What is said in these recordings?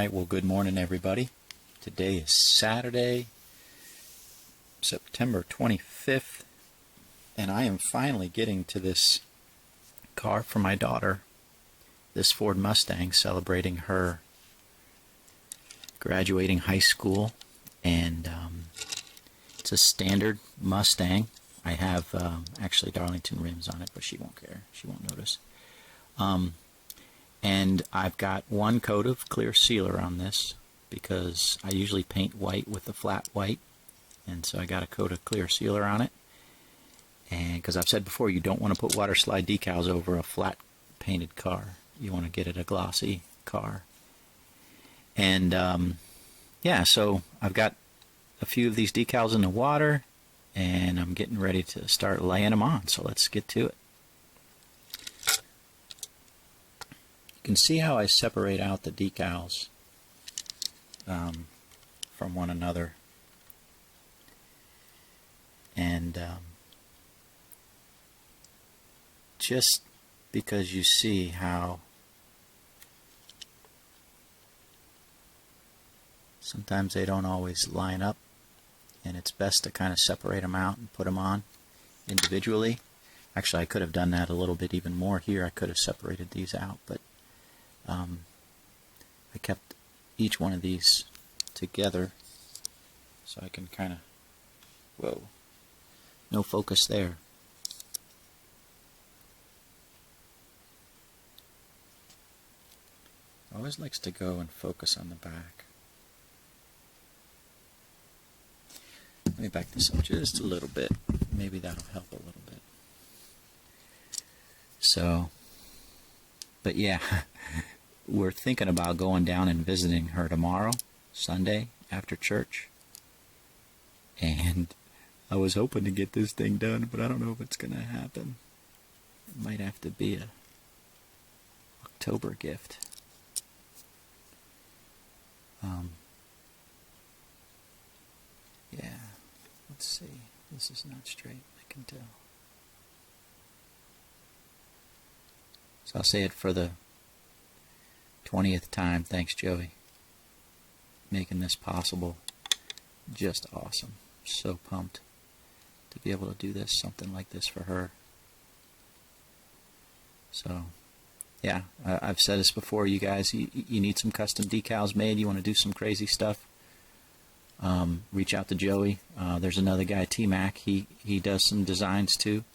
Alright, well, good morning everybody. Today is Saturday, September 25th, and I am finally getting to this car for my daughter, this Ford Mustang, celebrating her graduating high school. And it's a standard Mustang. I have actually Darlington rims on it, but she won't care. She won't notice. And I've got one coat of clear sealer on this because I usually paint white with the flat white, and so I got a coat of clear sealer on it. And because I've said before, you don't want to put water slide decals over a flat painted car. You want to get it a glossy car. And yeah, so I've got a few of these decals in the water, and I'm getting ready to start laying them on. So let's get to it. You can see how I separate out the decals from one another, and just because you see how sometimes they don't always line up, and it's best to kind of separate them out and put them on individually. Actually, I could have done that a little bit even more here. I could have separated these out, but I kept each one of these together so I can kind of, whoa, no focus there. Always likes to go and focus on the back. Let me back this up just a little bit. Maybe that'll help a little bit. So, but yeah, we're thinking about going down and visiting her tomorrow, Sunday, after church. And I was hoping to get this thing done, but I don't know if it's going to happen. It might have to be a October gift. Yeah, let's see. This is not straight, I can tell. So I'll say it for the 20th time. Thanks, Joey. Making this possible. Just awesome. So pumped to be able to do this, something like this for her. So, yeah, I've said this before, you guys. You need some custom decals made. You want to do some crazy stuff. Reach out to Joey. There's another guy, T-Mac. He does some designs too.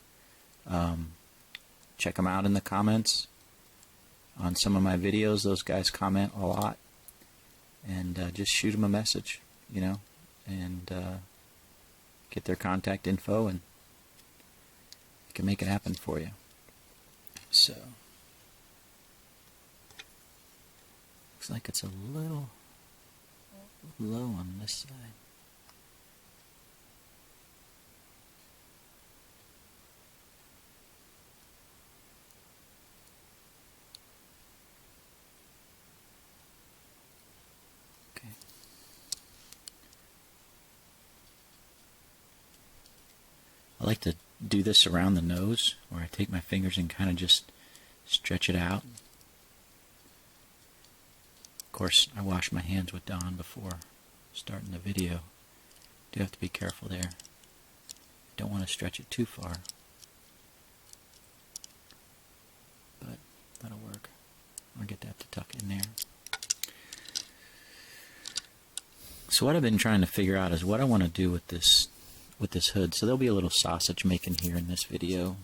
Check them out in the comments on some of my videos. Those guys comment a lot, and just shoot them a message, you know, and get their contact info, and I can make it happen for you. So looks like it's a little low on this side. Okay. I like to do this around the nose, where I take my fingers and kind of just stretch it out. Of course, I wash my hands with Dawn before starting the video. Do have to be careful there. Don't want to stretch it too far, but that'll work. I'll get that to tuck in there. So what I've been trying to figure out is what I want to do with this hood. So there'll be a little sausage making here in this video,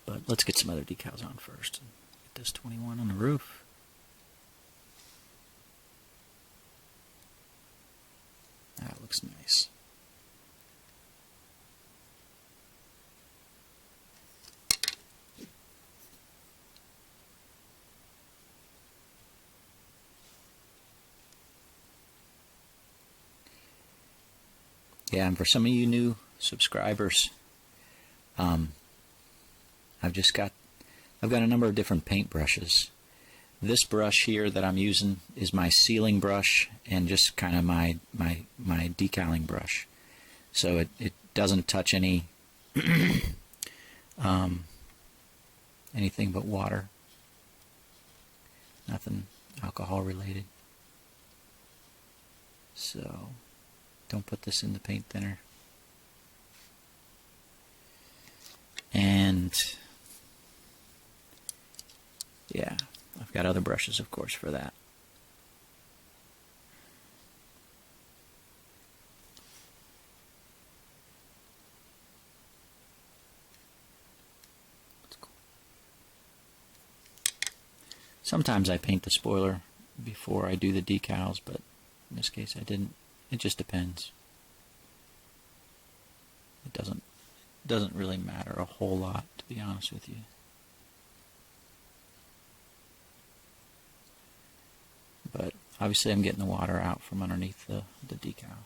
but let's get some other decals on first. Get this 21 on the roof. That looks nice. Yeah, and for some of you new subscribers, I've got a number of different paint brushes. This brush here that I'm using is my sealing brush and just kind of my decaling brush. So it doesn't touch any anything but water. Nothing alcohol related. So don't put this in the paint thinner. And yeah, I've got other brushes, of course, for that. That's cool. Sometimes I paint the spoiler before I do the decals, but in this case I didn't. It just depends. It doesn't really matter a whole lot, to be honest with you. But obviously I'm getting the water out from underneath the decal,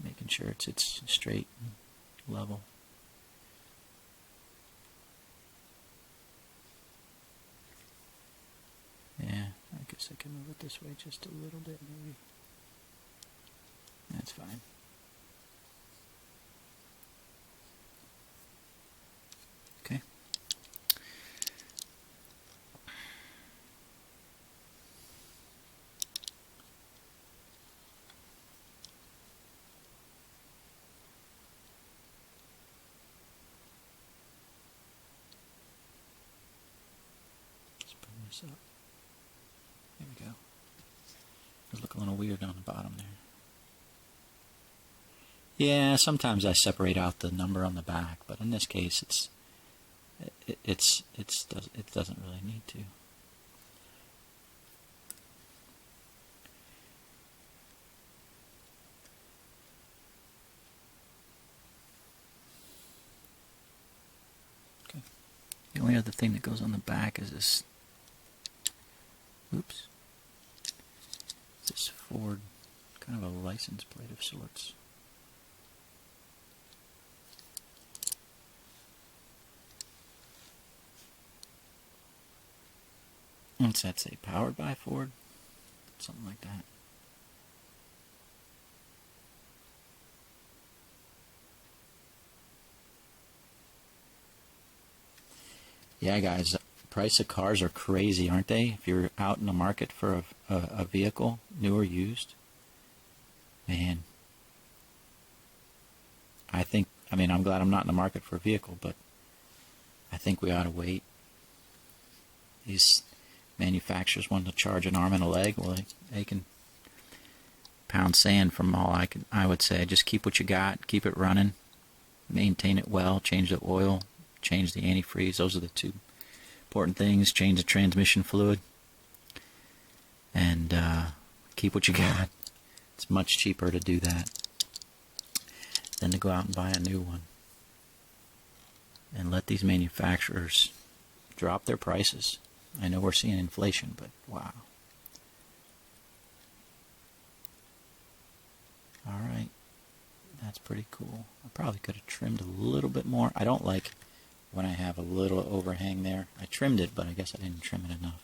making sure it's straight and level. Yeah, I guess I can move it this way just a little bit, maybe. That's fine. Okay. Let's bring this up. There we go. It look a little weird on the bottom there. Yeah, sometimes I separate out the number on the back, but in this case it doesn't really need to. Okay. The only other thing that goes on the back is this. Oops. This Ford, kind of a license plate of sorts. What's that say? Powered by Ford? Something like that. Yeah, guys, price of cars are crazy, aren't they? If you're out in the market for a vehicle, new or used, man. I'm glad I'm not in the market for a vehicle, but I think we ought to wait. These manufacturers want to charge an arm and a leg. Well, they can pound sand from all I would say. Just keep what you got, keep it running, maintain it well, change the oil, change the antifreeze. Those are the two important things. Change the transmission fluid, and keep what you got. It's much cheaper to do that than to go out and buy a new one. And let these manufacturers drop their prices. I know we're seeing inflation, but wow. Alright, that's pretty cool. I probably could have trimmed a little bit more. I don't like when I have a little overhang there. I trimmed it, but I guess I didn't trim it enough.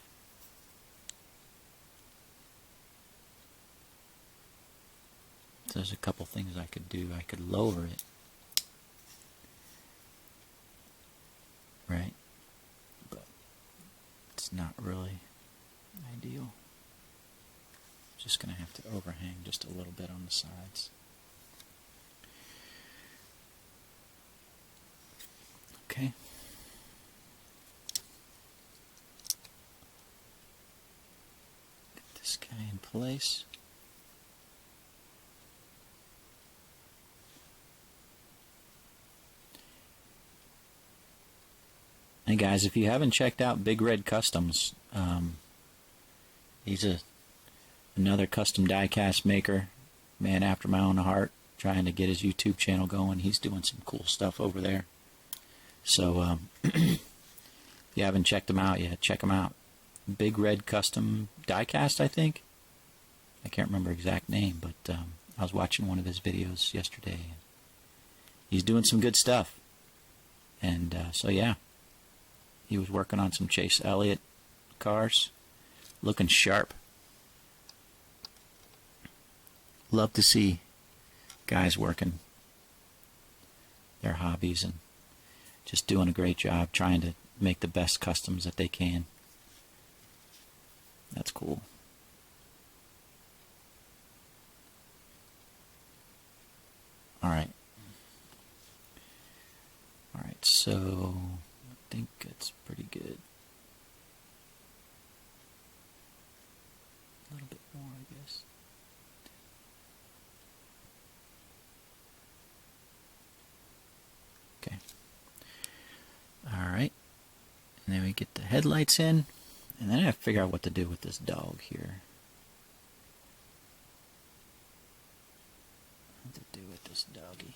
So there's a couple things I could do. I could lower it. Right? But it's not really ideal. Just going to have to overhang just a little bit on the sides. Okay. Get this guy in place. Hey guys, if you haven't checked out Big Red Customs, he's another custom diecast maker, man after my own heart, trying to get his YouTube channel going. He's doing some cool stuff over there. So if you haven't checked him out yet, check him out. Big Red Custom Diecast, I think. I can't remember exact name, but I was watching one of his videos yesterday. He's doing some good stuff. And so yeah, he was working on some Chase Elliott cars, looking sharp. Love to see guys working their hobbies and just doing a great job trying to make the best customs that they can. That's cool. Alright. Alright, so I think it's pretty good. A little bit more, I guess. Okay. Alright. And then we get the headlights in. And then I have to figure out what to do with this dog here. What to do with this doggy.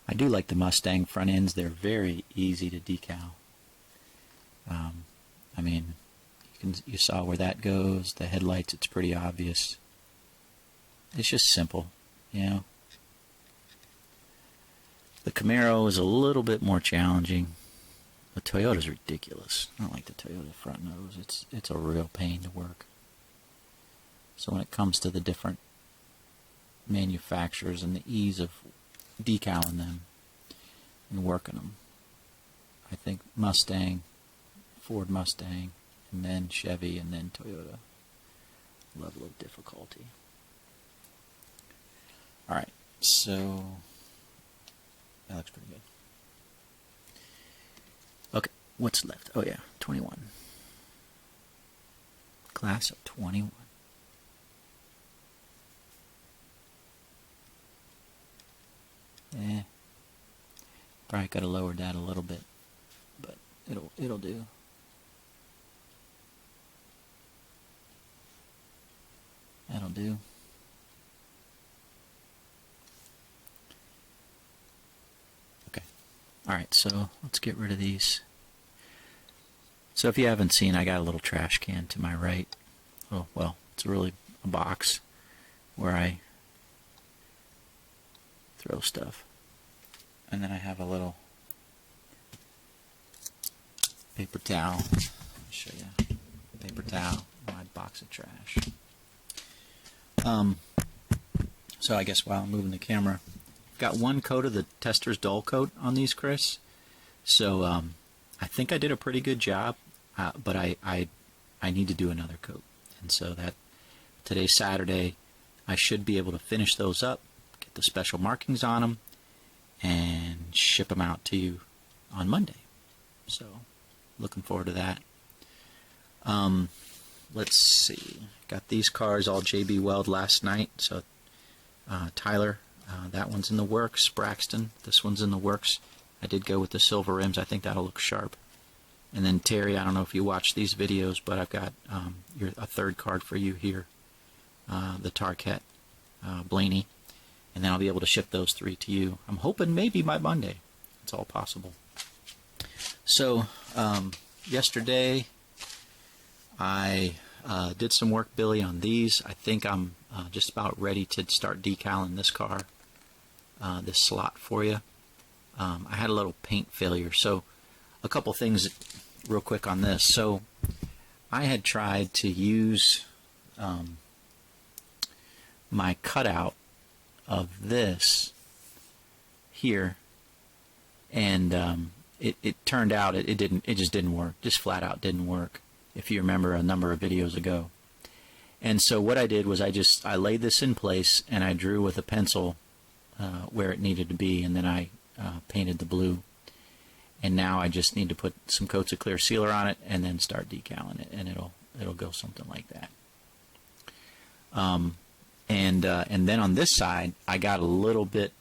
I do like the Mustang front ends. They're very easy to decal. I mean, you saw where that goes. The headlights, it's pretty obvious. It's just simple, you know. The Camaro is a little bit more challenging. The Toyota's ridiculous. I don't like the Toyota front nose. It's a real pain to work. So when it comes to the different manufacturers and the ease of decaling them and working them, I think Mustang, Ford Mustang, and then Chevy, and then Toyota. Level of difficulty. Alright, so that looks pretty good. Okay, what's left? Oh yeah, 21. Class of 21. Probably could have lowered that a little bit, but it'll do. That'll do. Okay. Alright, so let's get rid of these. So if you haven't seen, I got a little trash can to my right. Oh, well, it's really a box where I throw stuff. And then I have a little paper towel. I'll show you. Paper towel, my box of trash. So I guess while I'm moving the camera, I've got one coat of the Tester's Dull Coat on these, Chris. So I think I did a pretty good job, but I need to do another coat. And so that today's Saturday, I should be able to finish those up, get the special markings on them, and ship them out to you on Monday. So looking forward to that. Let's see. Got these cars all JB Weld last night. So Tyler, that one's in the works. Braxton, this one's in the works. I did go with the silver rims. I think that'll look sharp. And then Terry, I don't know if you watch these videos, but I've got a third card for you here. The Tarket Blaney. And then I'll be able to ship those three to you. I'm hoping maybe by Monday. It's all possible. So, yesterday I did some work, Billy, on these. I think I'm just about ready to start decaling this car, this slot for you. I had a little paint failure. So, a couple things real quick on this. So, I had tried to use my cutout of this here, and it turned out it just didn't work. Just flat out didn't work, if you remember a number of videos ago. And so what I did was I laid this in place, and I drew with a pencil where it needed to be, and then I painted the blue. And now I just need to put some coats of clear sealer on it and then start decaling it, and it'll go something like that. And then on this side, I got a little bit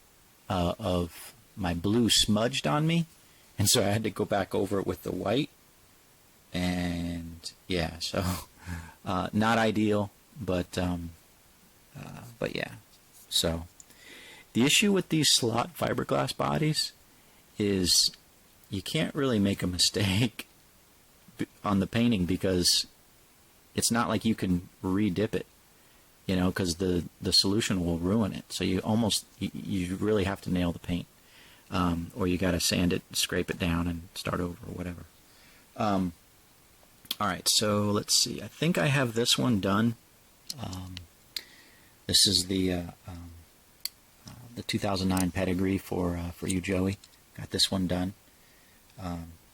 of my blue smudged on me, and so I had to go back over it with the white. And yeah, so not ideal, but yeah. So the issue with these slot fiberglass bodies is you can't really make a mistake on the painting, because it's not like you can re-dip it, you know, because the solution will ruin it. So you really have to nail the paint, or you got to sand it, scrape it down, and start over or whatever. All right, so let's see. I think I have this one done. This is the 2009 pedigree for you, Joey. got this one done.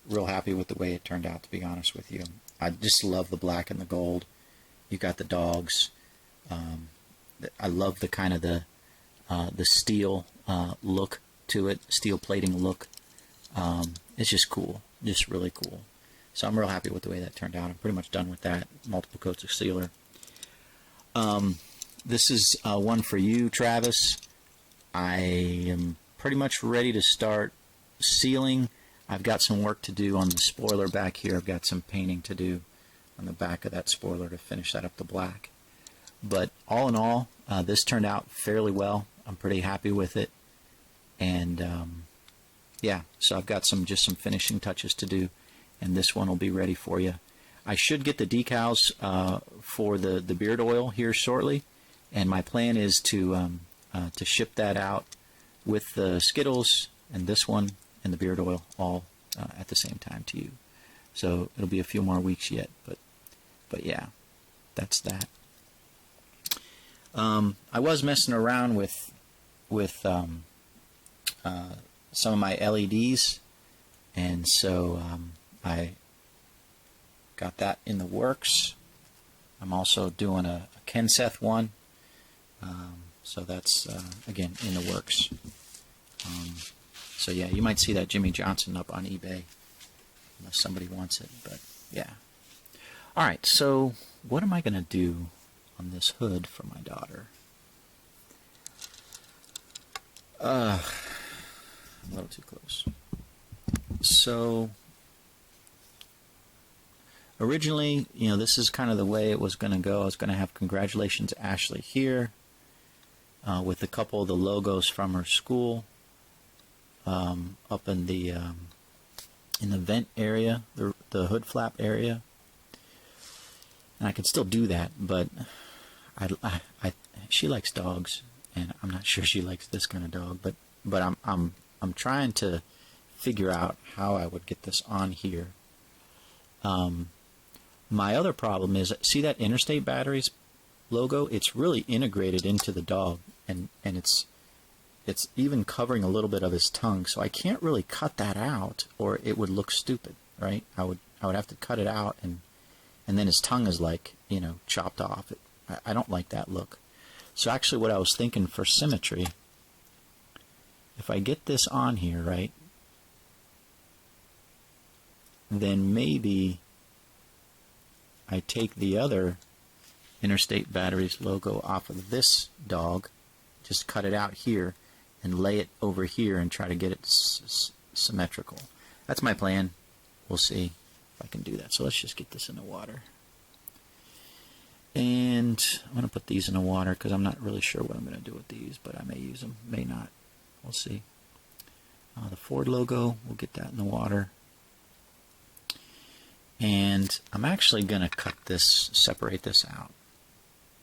Real happy with the way it turned out, to be honest with you. I just love the black and the gold. You got the dogs. I love the kind of the steel look to it, steel plating look. It's just cool, just really cool. So I'm real happy with the way that turned out. I'm pretty much done with that. Multiple coats of sealer. This is one for you, Travis. I am pretty much ready to start sealing. I've got some work to do on the spoiler back here. I've got some painting to do on the back of that spoiler to finish that up to black. But all in all, this turned out fairly well. I'm pretty happy with it. And yeah, so I've got just some finishing touches to do, and this one will be ready for you. I should get the decals for the beard oil here shortly, and my plan is to ship that out with the Skittles and this one and the beard oil all at the same time to you. So it'll be a few more weeks yet, but yeah, that's that. I was messing around with some of my LEDs, and so I got that in the works. I'm also doing a Kenseth one, so that's again in the works. So yeah, you might see that Jimmy Johnson up on eBay unless somebody wants it, but yeah. Alright, so what am I going to do on this hood for my daughter? A little too close. So originally, you know, this is kind of the way it was going to go. I was going to have Congratulations Ashley here with a couple of the logos from her school up in the vent area, the hood flap area. And I can still do that, but she likes dogs, and I'm not sure she likes this kind of dog. But I'm trying to figure out how I would get this on here. My other problem is, see that Interstate Batteries logo? It's really integrated into the dog, and it's even covering a little bit of his tongue, so I can't really cut that out, or it would look stupid, right? I would have to cut it out, and then his tongue is, like, you know, chopped off. I don't like that look. So actually what I was thinking for symmetry, if I get this on here, right, then maybe I take the other Interstate Batteries logo off of this dog, just cut it out here, and lay it over here and try to get it symmetrical. That's my plan. We'll see if I can do that. So let's just get this in the water. And I'm going to put these in the water because I'm not really sure what I'm going to do with these, but I may use them, may not. We'll see. The Ford logo, we'll get that in the water. And I'm actually going to cut this, separate this out.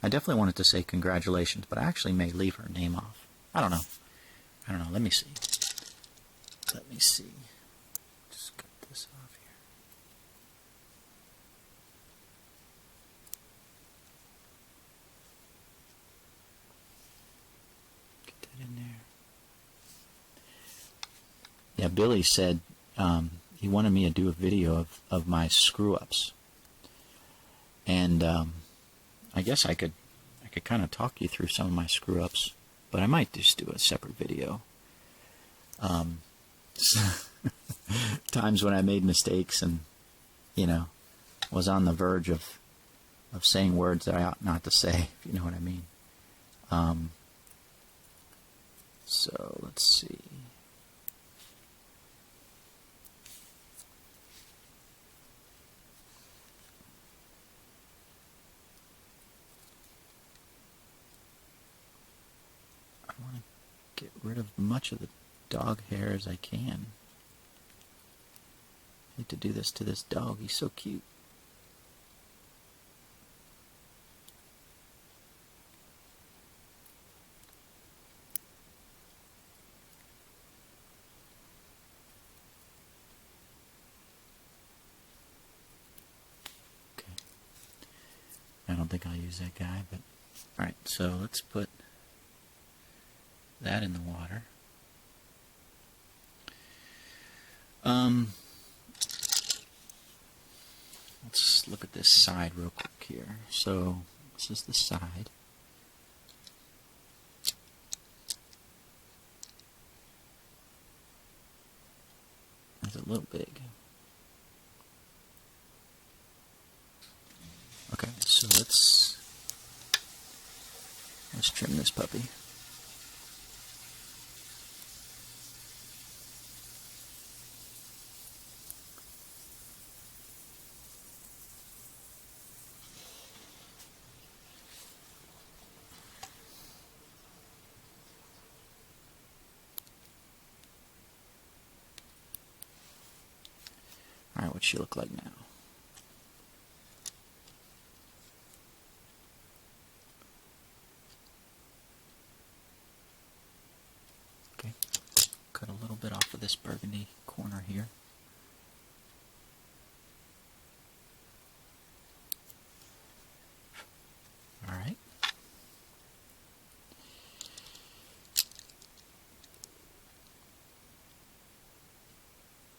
I definitely wanted to say Congratulations, but I actually may leave her name off. I don't know. Let me see. Just cut this off here. Get that in there. Yeah, Billy said he wanted me to do a video of my screw-ups. And I guess I could kind of talk you through some of my screw-ups, but I might just do a separate video. Times when I made mistakes and, you know, was on the verge of saying words that I ought not to say, if you know what I mean. So let's see. I want to get rid of much of the dog hair as I can. I hate to do this to this dog. He's so cute. Okay. I don't think I'll use that guy, but alright, so let's put that in the water. Let's look at this side real quick here. So this is the side. It's a little big. Okay, so let's trim this puppy. Alright, what's she look like now? Okay, cut a little bit off of this burgundy corner here. Alright.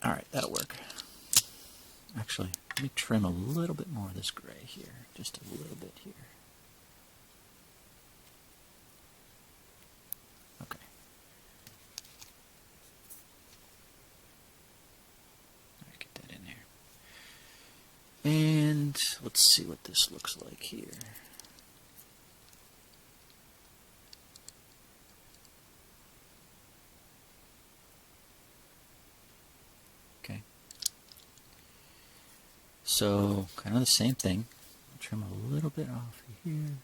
Alright, that'll work. Actually, let me trim a little bit more of this gray here. Just a little bit here. Okay. Alright, get that in there. And let's see what this looks like here. Okay. So, kind of the same thing. Trim a little bit off here.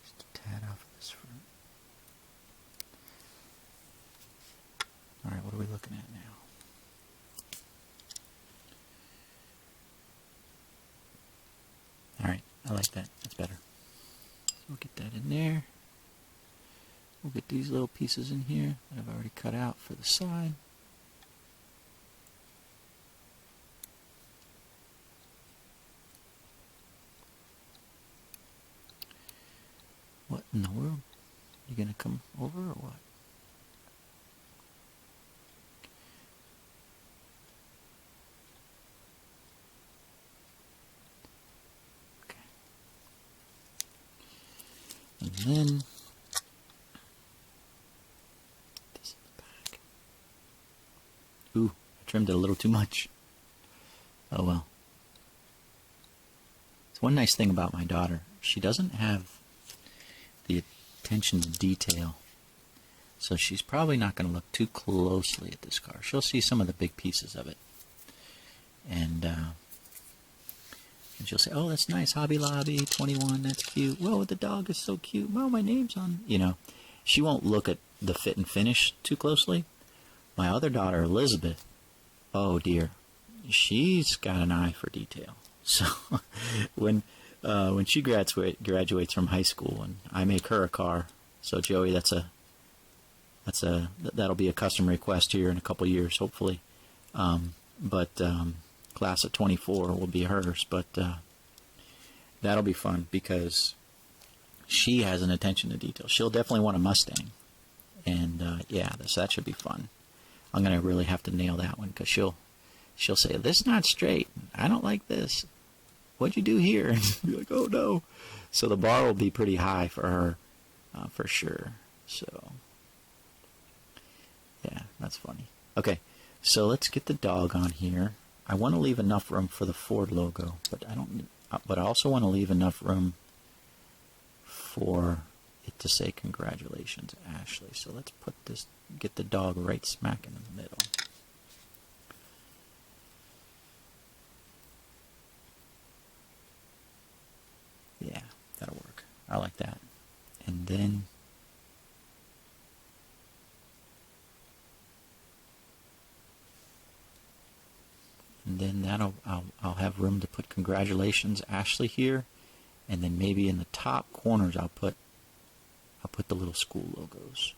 Just a tad off of this front. Alright, what are we looking at now? Alright, I like that. That's better. So we'll get that in there. We'll get these little pieces in here that I've already cut out for the side. What in the world? You gonna come over or what? And then this in the back. Ooh, I trimmed it a little too much. Oh well. It's one nice thing about my daughter. She doesn't have the attention to detail. So she's probably not going to look too closely at this car. She'll see some of the big pieces of it. And she'll say, oh, that's nice, Hobby Lobby, 21, that's cute. Whoa, the dog is so cute. Wow, my name's on. You know, she won't look at the fit and finish too closely. My other daughter, Elizabeth, oh dear, she's got an eye for detail. So when she graduates from high school and I make her a car, so Joey, that'll be a custom request here in a couple years, hopefully. Class of 24 will be hers, but that'll be fun because she has an attention to detail. She'll definitely want a Mustang, and yeah, so that should be fun. I'm gonna really have to nail that one because she'll say, "This is not straight. I don't like this. What'd you do here?" And be like, "Oh no!" So the bar will be pretty high for her, for sure. So yeah, that's funny. Okay, so let's get the dog on here. I want to leave enough room for the Ford logo, but I also want to leave enough room for it to say congratulations, Ashley. So let's get the dog right smack in the middle. Yeah, that'll work. I like that. And then I'll have room to put congratulations, Ashley here, and then maybe in the top corners I'll put the little school logos.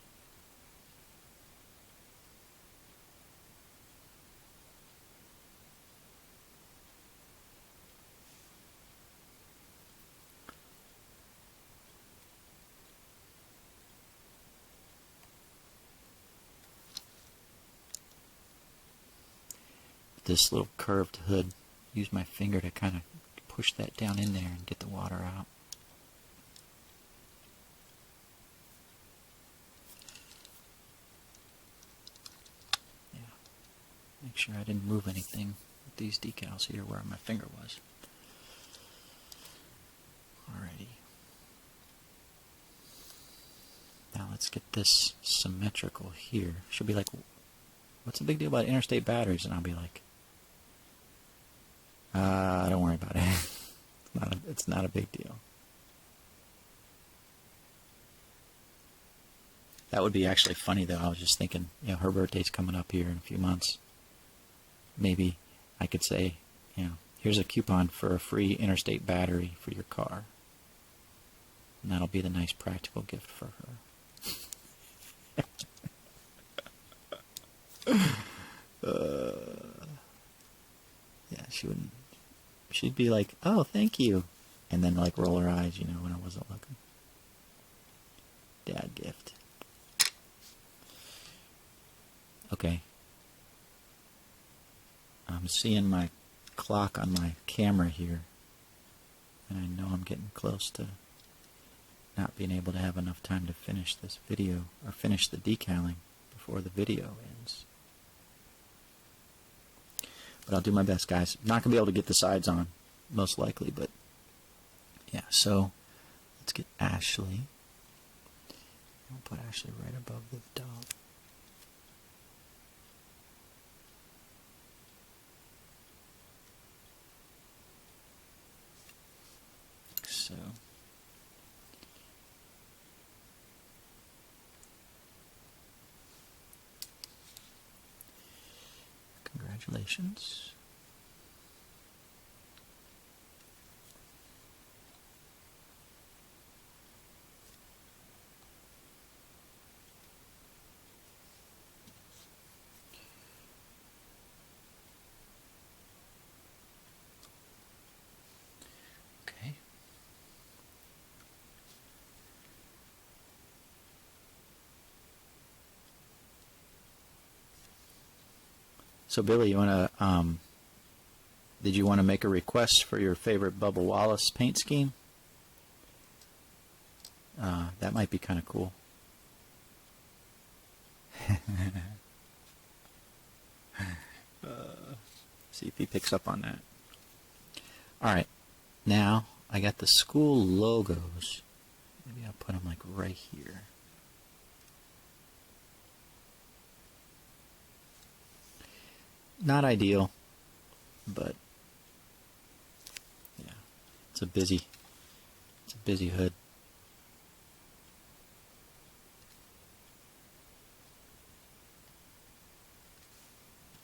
this little curved hood. Use my finger to kind of push that down in there and get the water out. Yeah. Make sure I didn't move anything with these decals here where my finger was. Alrighty. Now let's get this symmetrical here. She'll be like, what's the big deal about interstate batteries? And I'll be like, don't worry about it. It's not a big deal. That would be actually funny, though. I was just thinking, you know, her birthday's coming up here in a few months. Maybe I could say, you know, here's a coupon for a free interstate battery for your car. And that'll be the nice practical gift for her. Yeah, she wouldn't. She'd be like, "Oh, thank you," and then like roll her eyes, you know, when I wasn't looking. Dad gift. Okay. I'm seeing my clock on my camera here, and I know I'm getting close to not being able to have enough time to finish this video, or finish the decaling before the video ends. But I'll do my best, guys. I'm not going to be able to get the sides on, most likely, but yeah, so let's get Ashley. I'll put Ashley right above the dog. So congratulations. Okay. So Billy, you want to, did you want to make a request for your favorite Bubba Wallace paint scheme? That might be kind of cool. See if he picks up on that. Alright, now I got the school logos. Maybe I'll put them like right here. Not ideal, but yeah, it's a busy hood.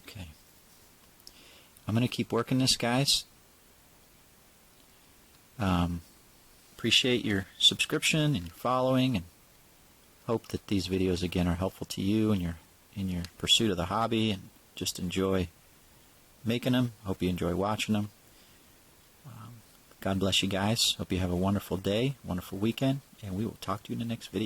Okay, I'm gonna keep working this, guys. Appreciate your subscription and your following, and hope that these videos again are helpful to you in your pursuit of the hobby, and just enjoy making them. Hope you enjoy watching them. God bless you guys. Hope you have a wonderful day, wonderful weekend, and we will talk to you in the next video.